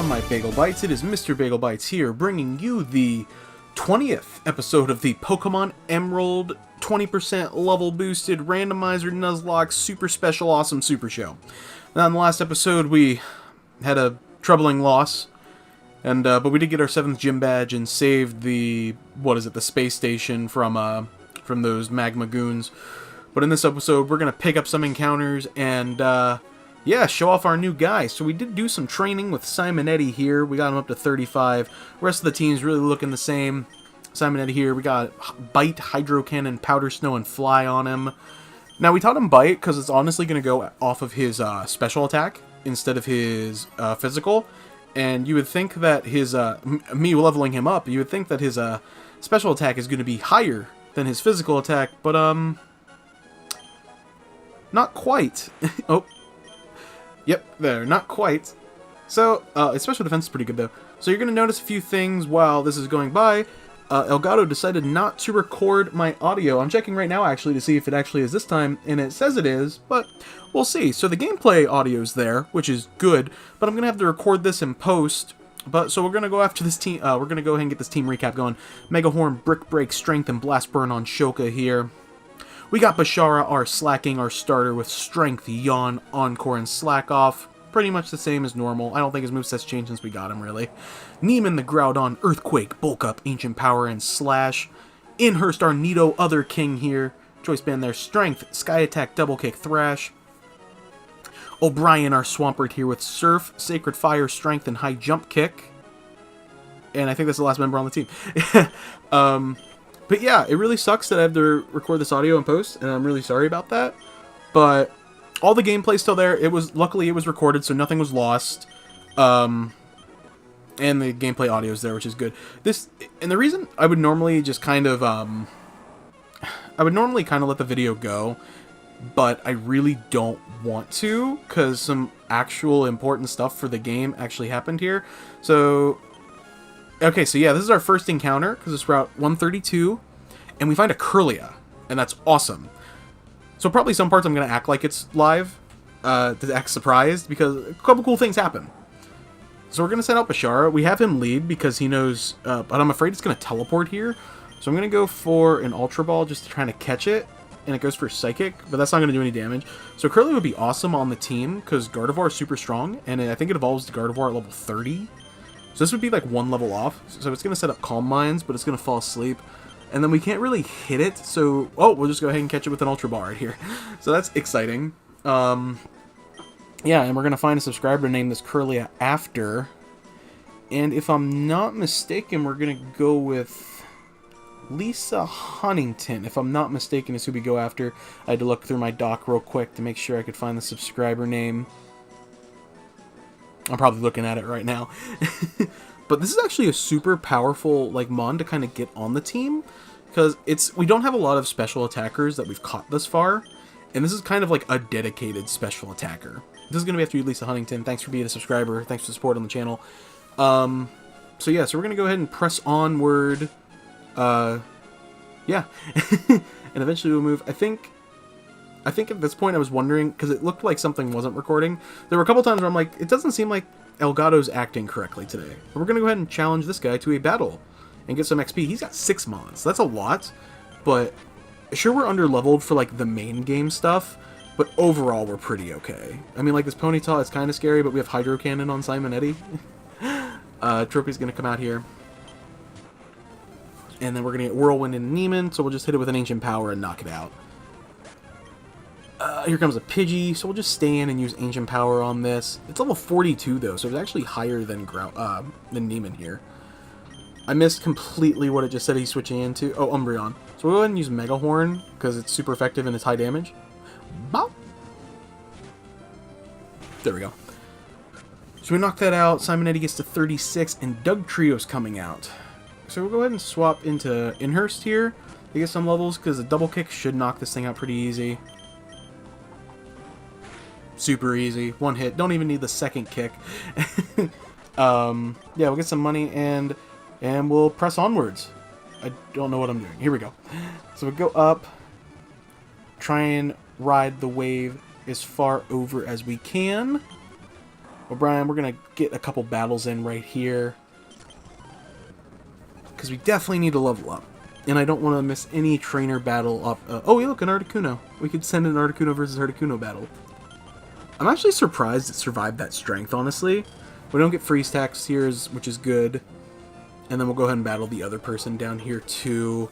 on my Bagel Bites? It is Mr. Bagel Bites here, bringing you the 20th episode of the Pokemon Emerald 20% level boosted Randomizer Nuzlocke Super Special Awesome Super Show. Now, in the last episode, we had a troubling loss, and but we did get our 7th gym badge and saved the the space station from those magma goons. But in this episode, we're gonna pick up some encounters and yeah, show off our new guy. So we did do some training with Simonetti here. We got him up to 35. The rest of the team's really looking the same. Simonetti here, we got Bite, Hydro Cannon, Powder Snow, and Fly on him. Now, we taught him Bite because it's honestly going to go off of his special attack instead of his physical. And you would think that his, me leveling him up, you would think that his special attack is going to be higher than his physical attack, but, not quite. Oh. Yep, there, not quite. So, his special defense is pretty good, though. So you're going to notice a few things while this is going by. Elgato decided not to record my audio. I'm checking right now, actually, to see if it actually is this time, and it says it is, but we'll see. So the gameplay audio's there, which is good, but I'm going to have to record this in post. So we're going to go after this team, we're going to go ahead and get this team recap going. Mega Horn, Brick Break, Strength, and Blast Burn on Shoka here. We got Bashara, our Slacking, our starter, with Strength, Yawn, Encore, and Slack Off. Pretty much the same as normal. I don't think his moveset's changed since we got him, really. Neiman the Groudon, Earthquake, Bulk Up, Ancient Power, and Slash. Inhurst, our Nido, Other King here. Choice Band there, Strength, Sky Attack, Double Kick, Thrash. O'Brien, our Swampert here with Surf, Sacred Fire, Strength, and High Jump Kick. And I think that's the last member on the team. But yeah, it really sucks that I have to record this audio in post, and I'm really sorry about that. But all the gameplay's still there. Luckily it was recorded, so nothing was lost. And the gameplay audio is there, which is good. And the reason I would normally just kind of let the video go, but I really don't want to, because some actual important stuff for the game actually happened here. So okay, so yeah, this is our first encounter, because it's Route 132, and we find a Kirlia, and that's awesome. So probably some parts I'm going to act like it's live, to act surprised, because a couple cool things happen. So we're going to send out Bashara. We have him lead, because he knows, but I'm afraid it's going to teleport here. So I'm going to go for an Ultra Ball, just to try to catch it, and it goes for Psychic, but that's not going to do any damage. So Kirlia would be awesome on the team, because Gardevoir is super strong, and I think it evolves to Gardevoir at level 30. So this would be like one level off. So it's going to set up Calm Minds, but it's going to fall asleep. And then we can't really hit it, so we'll just go ahead and catch it with an Ultra Ball right here. So that's exciting. Yeah, and we're going to find a subscriber to name this Kirlia after. And if I'm not mistaken, we're going to go with Lisa Huntington. If I'm not mistaken, is who we go after. I had to look through my doc real quick to make sure I could find the subscriber name. I'm probably looking at it right now. But this is actually a super powerful mon to kind of get on the team, because we don't have a lot of special attackers that we've caught this far, and this is kind of like a dedicated special attacker. This is going to be after you, Lisa Huntington. Thanks for being a subscriber. Thanks for the support on the channel. So yeah, so we're going to go ahead and press onward. Yeah. And eventually we'll move. I think at this point I was wondering, because it looked like something wasn't recording. There were a couple times where I'm like, it doesn't seem like Elgato's acting correctly today. But we're going to go ahead and challenge this guy to a battle and get some XP. He's got 6 mons. That's a lot, but sure, we're under-leveled for the main game stuff, but overall we're pretty okay. I mean, this Ponyta is kind of scary, but we have Hydro Cannon on Simonetti. Tropy's going to come out here. And then we're going to get Whirlwind and Neiman, so we'll just hit it with an Ancient Power and knock it out. Here comes a Pidgey, so we'll just stay in and use Ancient Power on this. It's level 42, though, so it's actually higher than Neiman here. I missed completely what it just said he's switching into. Oh, Umbreon. So we'll go ahead and use Mega Horn, because it's super effective and it's high damage. Bop! There we go. So we knock that out, Simonetti gets to 36, and Dugtrio's coming out. So we'll go ahead and swap into Inhurst here to get some levels, because a Double Kick should knock this thing out pretty easy. Super easy. One hit. Don't even need the second kick. Yeah, we'll get some money and we'll press onwards. I don't know what I'm doing. Here we go. So we go up, try and ride the wave as far over as we can. O'Brien, we're going to get a couple battles in right here. Because we definitely need to level up. And I don't want to miss any trainer battle up. Oh, yeah, look, an Articuno. We could send an Articuno versus Articuno battle. I'm actually surprised it survived that strength, honestly. We don't get freeze tax here, which is good. And then we'll go ahead and battle the other person down here, too.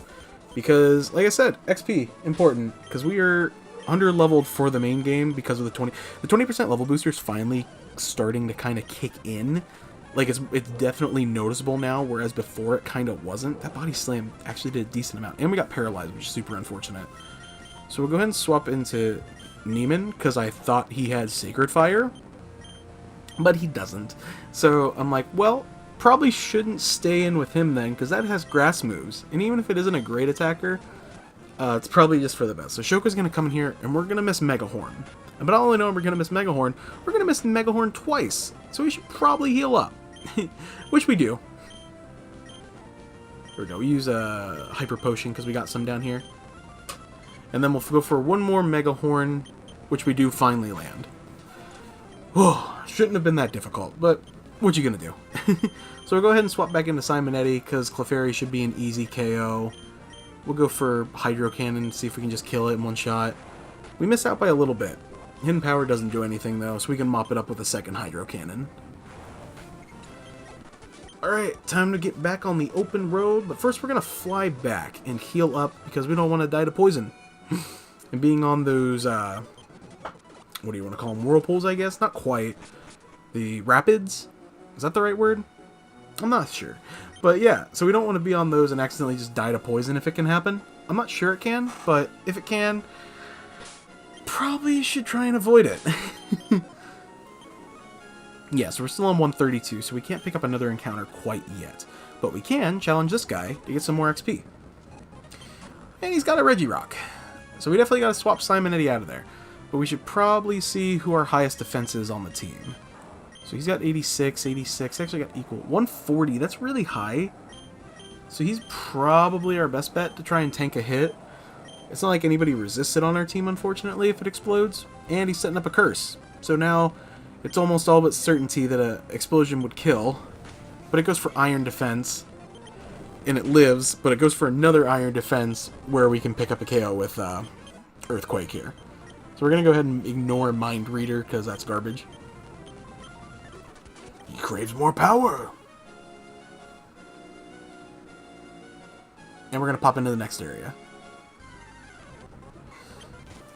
Because, like I said, XP, important. Because we are under-leveled for the main game because of the 20%. The 20% level booster is finally starting to kind of kick in. Like, it's definitely noticeable now, whereas before it kind of wasn't. That body slam actually did a decent amount. And we got paralyzed, which is super unfortunate. So we'll go ahead and swap into Neiman, because I thought he had Sacred Fire. But he doesn't. So I'm like, well, probably shouldn't stay in with him then, because that has grass moves. And even if it isn't a great attacker, it's probably just for the best. So Shoka's going to come in here, and we're going to miss Mega Horn. But not only know we're going to miss Mega Horn, we're going to miss Mega Horn twice. So we should probably heal up. Which we do. Here we go. We use a Hyper Potion because we got some down here. And then we'll go for one more Mega Horn, which we do finally land. Oh, shouldn't have been that difficult, but what you gonna do? So we'll go ahead and swap back into Simonetti because Clefairy should be an easy KO. We'll go for Hydro Cannon, see if we can just kill it in one shot. We missed out by a little bit. Hidden Power doesn't do anything though, so we can mop it up with a second Hydro Cannon. Alright, time to get back on the open road, but first we're going to fly back and heal up because we don't want to die to poison. And being on those, what do you want to call them, whirlpools, I guess? Not quite. The rapids? Is that the right word? I'm not sure. But yeah, so we don't want to be on those and accidentally just die to poison if it can happen. I'm not sure it can, but if it can, probably should try and avoid it. Yeah, so we're still on 132, so we can't pick up another encounter quite yet. But we can challenge this guy to get some more XP. And he's got a Regirock. So we definitely got to swap Simonetti out of there. But we should probably see who our highest defense is on the team. So he's got 86, 86, actually got equal. 140, that's really high. So he's probably our best bet to try and tank a hit. It's not like anybody resists it on our team, unfortunately, if it explodes. And he's setting up a curse. So now it's almost all but certainty that an explosion would kill. But it goes for Iron Defense. And it lives, but it goes for another Iron Defense where we can pick up a KO with Earthquake here. So we're going to go ahead and ignore Mind Reader because that's garbage. He craves more power. And we're going to pop into the next area.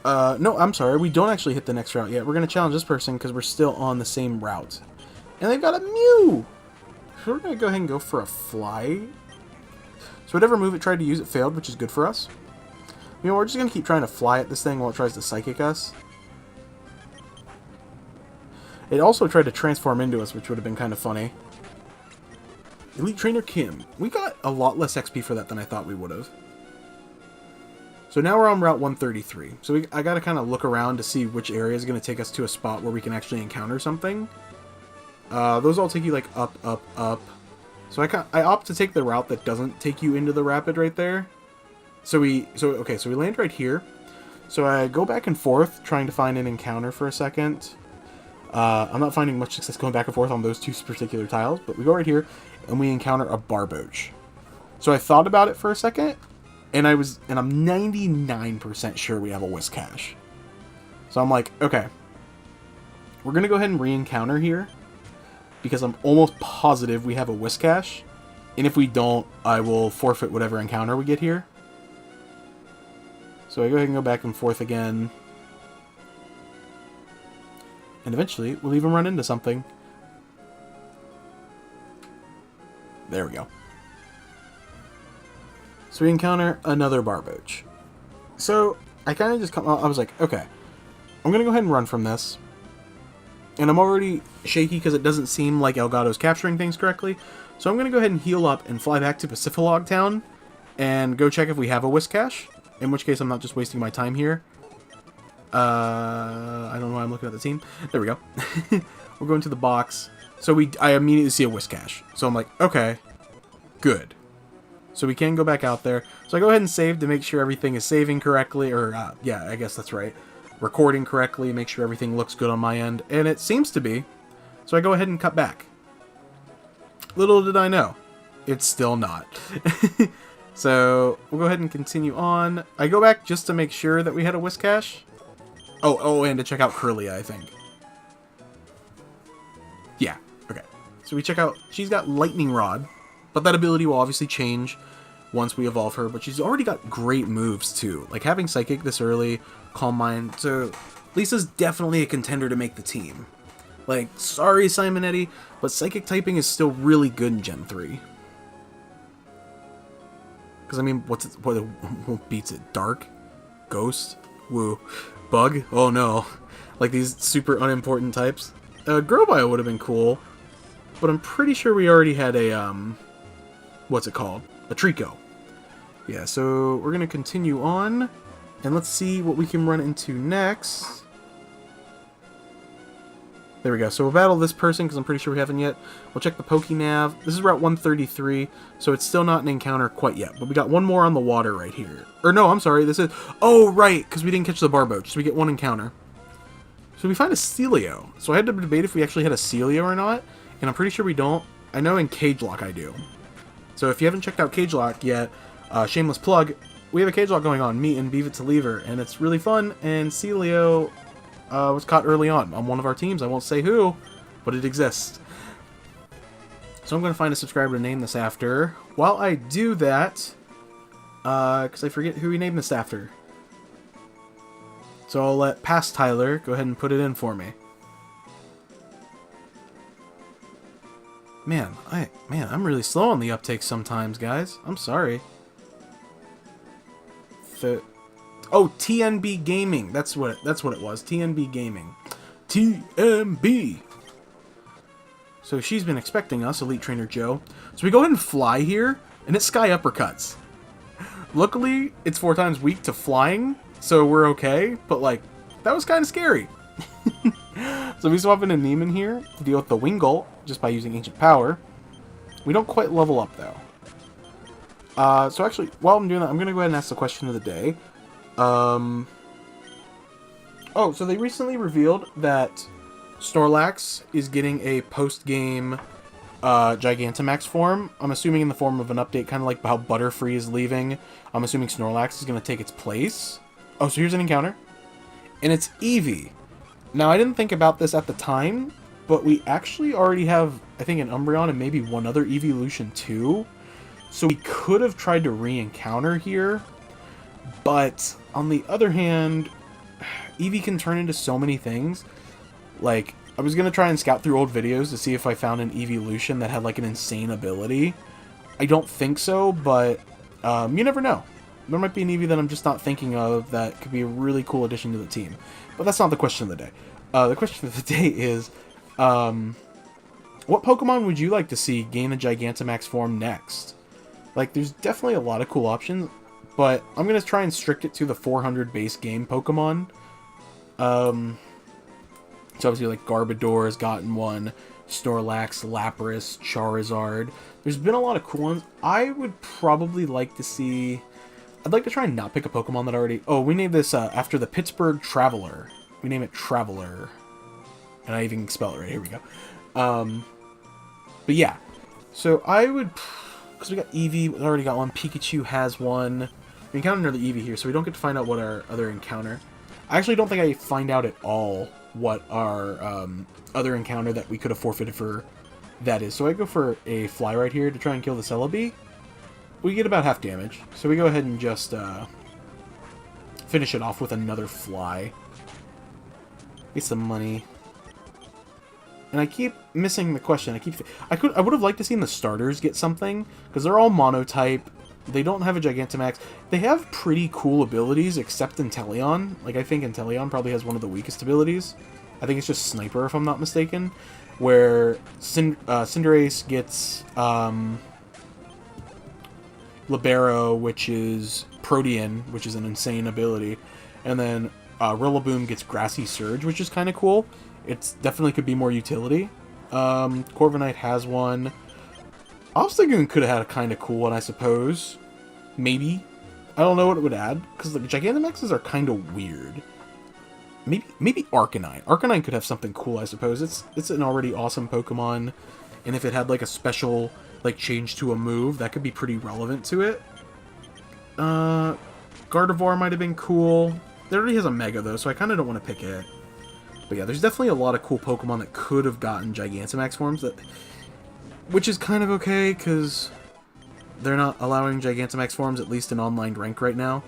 No, I'm sorry. We don't actually hit the next route yet. We're going to challenge this person because we're still on the same route. And they've got a Mew! So we're going to go ahead and go for a Fly. So whatever move it tried to use, it failed, which is good for us. You know, we're just going to keep trying to fly at this thing while it tries to Psychic us. It also tried to transform into us, which would have been kind of funny. Elite Trainer Kim. We got a lot less XP for that than I thought we would have. So now we're on Route 133. So I got to kind of look around to see which area is going to take us to a spot where we can actually encounter something. Those all take you like up, up, up. So I opt to take the route that doesn't take you into the rapid right there. So we land right here. So I go back and forth trying to find an encounter for a second. I'm not finding much success going back and forth on those two particular tiles, but we go right here and we encounter a Barboach. So I thought about it for a second, and I'm 99% sure we have a Whiscash. So I'm like, okay, we're gonna go ahead and re-encounter here because I'm almost positive we have a Whiscash, and if we don't, I will forfeit whatever encounter we get here. So I go ahead and go back and forth again. And eventually, we'll even run into something. There we go. So we encounter another Barboach. So I kind of just I was like, okay, I'm going to go ahead and run from this. And I'm already shaky because it doesn't seem like Elgato's capturing things correctly. So I'm going to go ahead and heal up and fly back to Pacifilog Town and go check if we have a Whiscash. In which case, I'm not just wasting my time here. I don't know why I'm looking at the team. There we go. We're going to the box. So I immediately see a Whiscash. So I'm like, okay, good. So we can go back out there. So I go ahead and save to make sure everything is saving correctly. Or, yeah, I guess that's right. Recording correctly, make sure everything looks good on my end. And it seems to be. So I go ahead and cut back. Little did I know, it's still not. So we'll go ahead and continue on. I go back just to make sure that we had a Whiscash. Oh, and to check out Curlia, I think. Yeah, okay. So we check out, she's got Lightning Rod, but that ability will obviously change once we evolve her, but she's already got great moves too. Like having Psychic this early, Calm Mind, so Lisa's definitely a contender to make the team. Like, sorry Simonetti, but Psychic typing is still really good in Gen 3. Because, I mean, what beats it? Dark? Ghost? Woo. Bug? Oh no. Like these super unimportant types. Grobio would have been cool, but I'm pretty sure we already had a, what's it called? A Trico. Yeah, so we're going to continue on, and let's see what we can run into next. There we go. So we'll battle this person, because I'm pretty sure we haven't yet. We'll check the Pokénav. This is Route 133, so it's still not an encounter quite yet. But we got one more on the water right here. Or no, I'm sorry, this is... Oh, right, because we didn't catch the Barboach, so we get one encounter. So we find a Celio. So I had to debate if we actually had a Celio or not, and I'm pretty sure we don't. I know in Cage Lock I do. So if you haven't checked out Cage Lock yet, shameless plug, we have a Cage Lock going on, me and Beav It to Lever, and it's really fun, and Celio... was caught early on one of our teams. I won't say who, but it exists. So I'm going to find a subscriber to name this after. While I do that, because I forget who we named this after. So I'll let Past Tyler go ahead and put it in for me. Man, I'm really slow on the uptake sometimes, guys. I'm sorry. Oh, TNB Gaming. That's what it was. TNB Gaming. TNB. So she's been expecting us, Elite Trainer Joe. So we go ahead and fly here, and it's Sky Uppercuts. Luckily, it's 4 times weak to flying, so we're okay. But, like, that was kind of scary. So we swap in a Neiman here to deal with the Wingull, just by using Ancient Power. We don't quite level up, though. So actually, while I'm doing that, I'm going to go ahead and ask the question of the day. Oh, so they recently revealed that Snorlax is getting a post-game Gigantamax form. I'm assuming in the form of an update, kind of like how Butterfree is leaving. I'm assuming Snorlax is going to take its place. Oh, so here's an encounter. And it's Eevee. Now, I didn't think about this at the time, but we actually already have, I think, an Umbreon and maybe one other Eeveelution too. So we could have tried to re-encounter here. But, on the other hand, Eevee can turn into so many things. Like, I was going to try and scout through old videos to see if I found an Eeveelution that had, like, an insane ability. I don't think so, but you never know. There might be an Eevee that I'm just not thinking of that could be a really cool addition to the team. But that's not the question of the day. The question of the day is, what Pokemon would you like to see gain a Gigantamax form next? Like, there's definitely a lot of cool options. But I'm going to try and strict it to the 400 base game Pokemon. So obviously like Garbodor has gotten one, Snorlax, Lapras, Charizard. There's been a lot of cool ones. I would probably like to see... I'd like to try and not pick a Pokemon that already... Oh, we named this after the Pittsburgh Traveler. We name it Traveler. And I even spell it right. Here we go. But yeah. So I would... Because we got Eevee, we already got one. Pikachu has one. We encountered another Eevee here, so we don't get to find out what our other encounter... I actually don't think I find out at all what our other encounter that we could have forfeited for that is. So I go for a Fly right here to try and kill the Celebi. We get about half damage, so we go ahead and just finish it off with another Fly. Get some money. And I keep missing the question. I would have liked to see the starters get something, because they're all monotype. They don't have a Gigantamax. They have pretty cool abilities, except Inteleon. Like, I think Inteleon probably has one of the weakest abilities. I think it's just Sniper, if I'm not mistaken. Where Cinderace gets Libero, which is Protean, which is an insane ability. And then Rillaboom gets Grassy Surge, which is kind of cool. It definitely could be more utility. Corviknight has one. Obstagoon could have had a kind of cool one, I suppose. Maybe. I don't know what it would add, because the Gigantamaxes are kind of weird. maybe Arcanine. Arcanine could have something cool, I suppose. It's an already awesome Pokemon, and if it had like a special like change to a move, that could be pretty relevant to it. Gardevoir might have been cool. It already has a Mega though, so I kind of don't want to pick it. But yeah, there's definitely a lot of cool Pokemon that could have gotten Gigantamax forms, which is kind of okay, because they're not allowing Gigantamax forms, at least in online rank right now.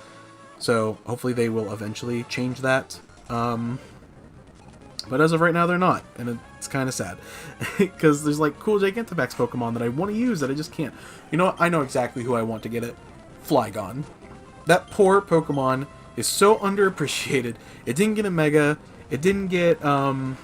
So hopefully they will eventually change that. But as of right now, they're not, and it's kind of sad. Because there's like cool Gigantamax Pokemon that I want to use that I just can't. You know what? I know exactly who I want to get it. Flygon. That poor Pokemon is so underappreciated. It didn't get a Mega. It didn't get, well,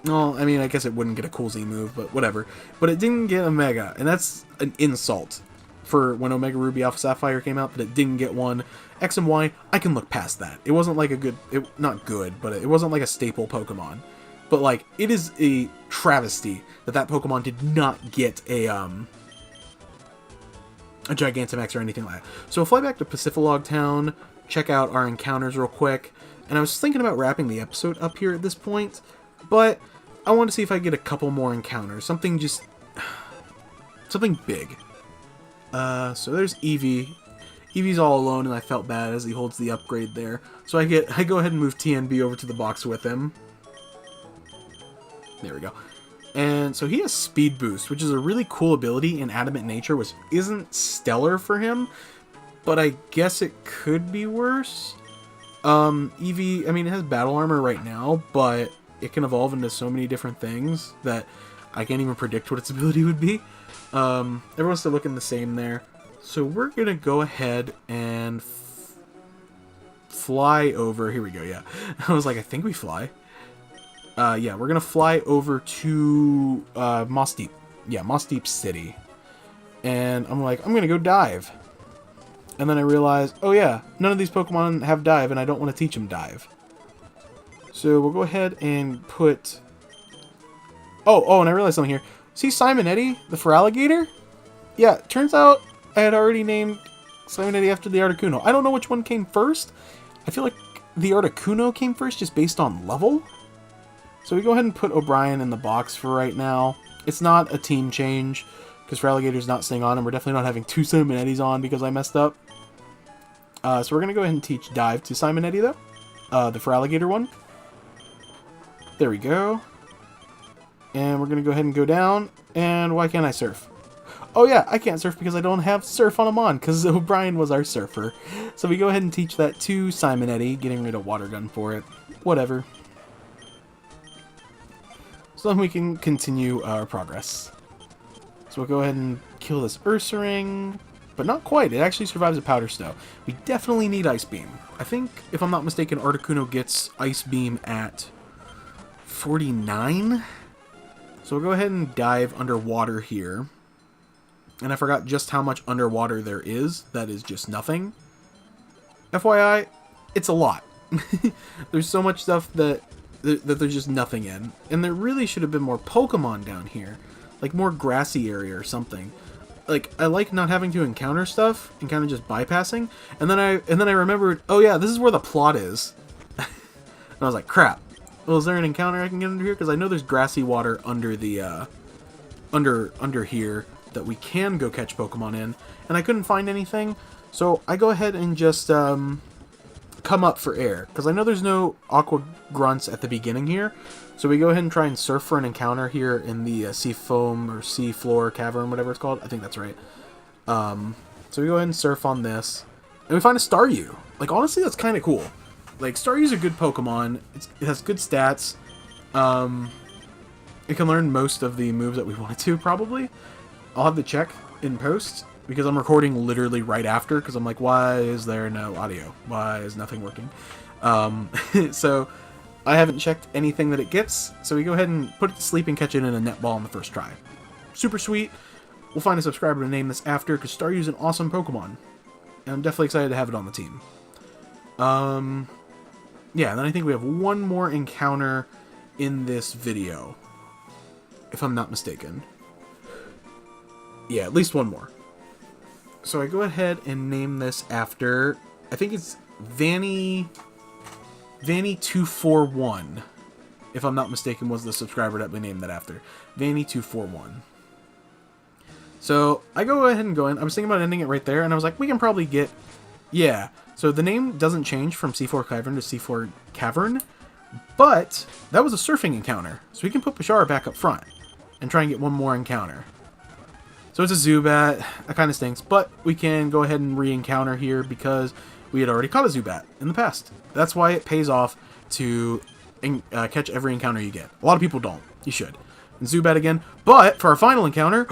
I mean, I guess it wouldn't get a cool Z move, but whatever. But it didn't get a Mega, and that's an insult for when Omega Ruby Alpha Sapphire came out, that it didn't get one. X and Y, I can look past that. It wasn't like a good, not good, but it wasn't like a staple Pokemon. But, like, it is a travesty that that Pokemon did not get a Gigantamax or anything like that. So we'll fly back to Pacifilog Town, check out our encounters real quick. And I was thinking about wrapping the episode up here at this point, but I want to see if I get a couple more encounters. Something big. So there's Eevee. Eevee's all alone, and I felt bad as he holds the upgrade there. So I go ahead and move TNB over to the box with him. There we go. And so he has Speed Boost, which is a really cool ability in Adamant Nature, which isn't stellar for him, but I guess it could be worse. Eevee, I mean, it has Battle Armor right now, but it can evolve into so many different things that I can't even predict what its ability would be. Everyone's still looking the same there. So we're going to go ahead and fly over. Here we go, yeah. I was like, I think we fly. Yeah, we're going to fly over to Moss Deep. Yeah, Moss Deep City. And I'm like, I'm going to go dive. And then I realized, oh yeah, none of these Pokemon have dive, and I don't want to teach them dive. So we'll go ahead and put... Oh, and I realized something here. See Simonetti, the Feraligatr? Yeah, turns out I had already named Simonetti after the Articuno. I don't know which one came first. I feel like the Articuno came first just based on level. So we go ahead and put O'Brien in the box for right now. It's not a team change, because Feraligator's not staying on, and we're definitely not having two Simonettis on because I messed up. So we're going to go ahead and teach Dive to Simonetti, though. The Feraligatr one. There we go. And we're going to go ahead and go down. And why can't I surf? Oh yeah, I can't surf because I don't have Surf on Amon, because O'Brien was our surfer. So we go ahead and teach that to Simonetti, getting rid of Water Gun for it. Whatever. So then we can continue our progress. So we'll go ahead and kill this Ursaring. But not quite. It actually survives a Powder Snow. We definitely need Ice Beam. I think, if I'm not mistaken, Articuno gets Ice Beam at 49. So we'll go ahead and dive underwater here. And I forgot just how much underwater there is. That is just nothing. FYI, it's a lot. There's so much stuff that there's just nothing in. And there really should have been more Pokemon down here. Like more grassy area or something. Like, I like not having to encounter stuff and kind of just bypassing. And then I remembered, oh yeah, this is where the plot is. And I was like, crap. Well, is there an encounter I can get under here? Because I know there's grassy water under the, under here that we can go catch Pokemon in. And I couldn't find anything. So I go ahead and just, come up for air. Because I know there's no Aqua Grunts at the beginning here. So we go ahead and try and surf for an encounter here in the Sea Foam or Sea Floor Cavern, whatever it's called. I think that's right. So we go ahead and surf on this. And we find a Staryu. Like, honestly, that's kind of cool. Like, Staryu's a good Pokemon. It has good stats. It can learn most of the moves that we want it to, probably. I'll have to check in post, because I'm recording literally right after, because I'm like, why is there no audio? Why is nothing working? So I haven't checked anything that it gets, so we go ahead and put it to sleep and catch it in a netball on the first try. Super sweet. We'll find a subscriber to name this after, because Staryu's an awesome Pokemon. And I'm definitely excited to have it on the team. Yeah, and then I think we have one more encounter in this video, if I'm not mistaken. Yeah, at least one more. So I go ahead and name this after, I think it's Vanny Vanny241, if I'm not mistaken, was the subscriber that we named that after. Vanny241. So I go ahead and go in. I was thinking about ending it right there, and I was like, we can probably get... Yeah. So the name doesn't change from C4 Cavern to C4 Cavern, but that was a surfing encounter. So we can put Bashara back up front and try and get one more encounter. So it's a Zubat. That kind of stinks, but we can go ahead and re-encounter here because we had already caught a Zubat in the past. That's why it pays off to catch every encounter you get. A lot of people don't. You should. And Zubat again. But for our final encounter,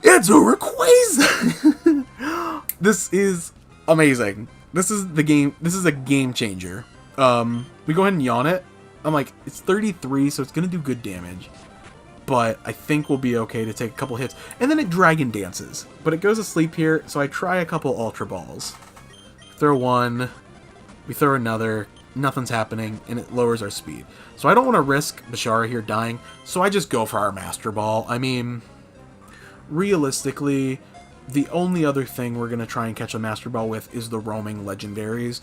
it's a Rayquaza! This is amazing. This is the game. This is a game changer. We go ahead and yawn it. I'm like, it's 33, so it's going to do good damage. But I think we'll be okay to take a couple hits. And then it Dragon Dances. But it goes to sleep here, so I try a couple Ultra Balls. Throw one. We throw another. Nothing's happening, and it lowers our speed. So I don't want to risk Bashara here dying, so I just go for our Master Ball. I mean, realistically, the only other thing we're going to try and catch a Master Ball with is the roaming legendaries.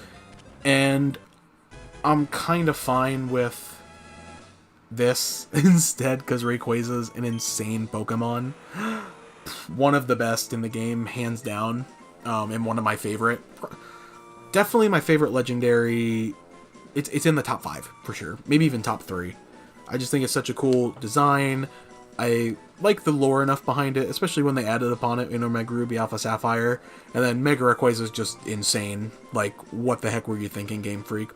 And I'm kind of fine with this instead, because Rayquaza is an insane Pokemon. One of the best in the game, hands down, and one of my favorite. Definitely my favorite legendary. It's in the top 5, for sure. Maybe even top 3. I just think it's such a cool design. I like the lore enough behind it, especially when they added upon it in Omega Ruby, Alpha Sapphire. And then Mega Rayquaza is just insane. Like, what the heck were you thinking, Game Freak?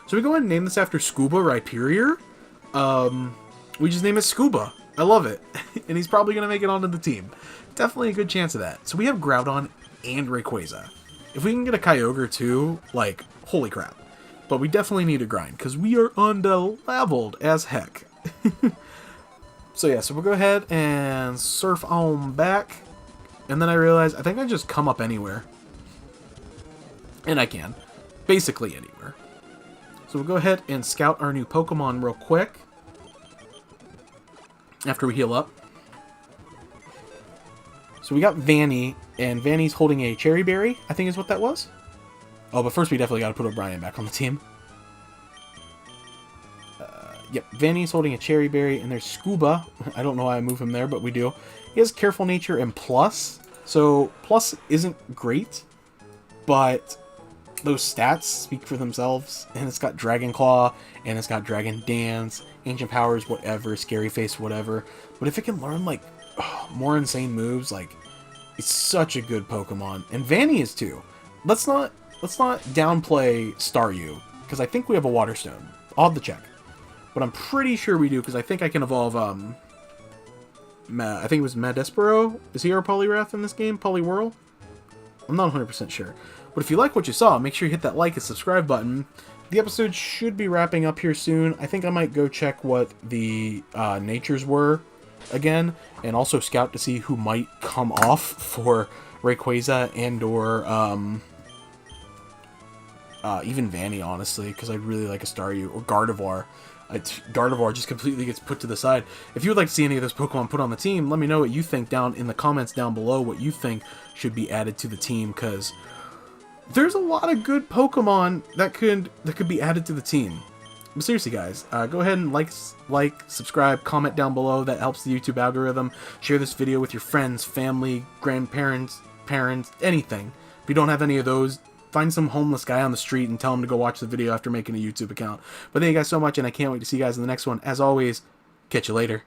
So we go ahead and name this after Scuba Rhyperior. We just name it Scuba. I love it. And he's probably going to make it onto the team. Definitely a good chance of that. So we have Groudon and Rayquaza. If we can get a Kyogre too, like, holy crap. But we definitely need to grind, because we are under-leveled as heck. So yeah, so we'll go ahead and surf on back. And then I realize I think I just come up anywhere. And I can. Basically anywhere. So we'll go ahead and scout our new Pokemon real quick. After we heal up. So we got Vanny, and Vanny's holding a Cherry Berry, I think is what that was. Oh, but first we definitely got to put O'Brien back on the team. Yep, Vanny's holding a Cherry Berry, and there's Scuba. I don't know why I move him there, but we do. He has Careful Nature and Plus. So, Plus isn't great, but those stats speak for themselves. And it's got Dragon Claw, and it's got Dragon Dance, Ancient Powers, whatever, Scary Face, whatever. But if it can learn, like, more insane moves, like, it's such a good Pokemon. And Vanny is too. Let's not downplay Staryu, because I think we have a Water Stone. I'll have to check. But I'm pretty sure we do, because I think I can evolve, I think it was Madespero. Is he our Poliwrath in this game? Poliwhirl? I'm not 100% sure. But if you like what you saw, make sure you hit that like and subscribe button. The episode should be wrapping up here soon. I think I might go check what the natures were again, and also scout to see who might come off for Rayquaza and or even Vanny, honestly, because I'd really like a Staryu or Gardevoir. Gardevoir just completely gets put to the side. If you would like to see any of those Pokemon put on the team, let me know what you think down in the comments down below, what you think should be added to the team, because there's a lot of good Pokemon that could be added to the team. But seriously, guys, go ahead and like, subscribe, comment down below. That helps the YouTube algorithm. Share this video with your friends, family, grandparents, parents, anything. If you don't have any of those, find some homeless guy on the street and tell him to go watch the video after making a YouTube account. But thank you guys so much, and I can't wait to see you guys in the next one. As always, catch you later.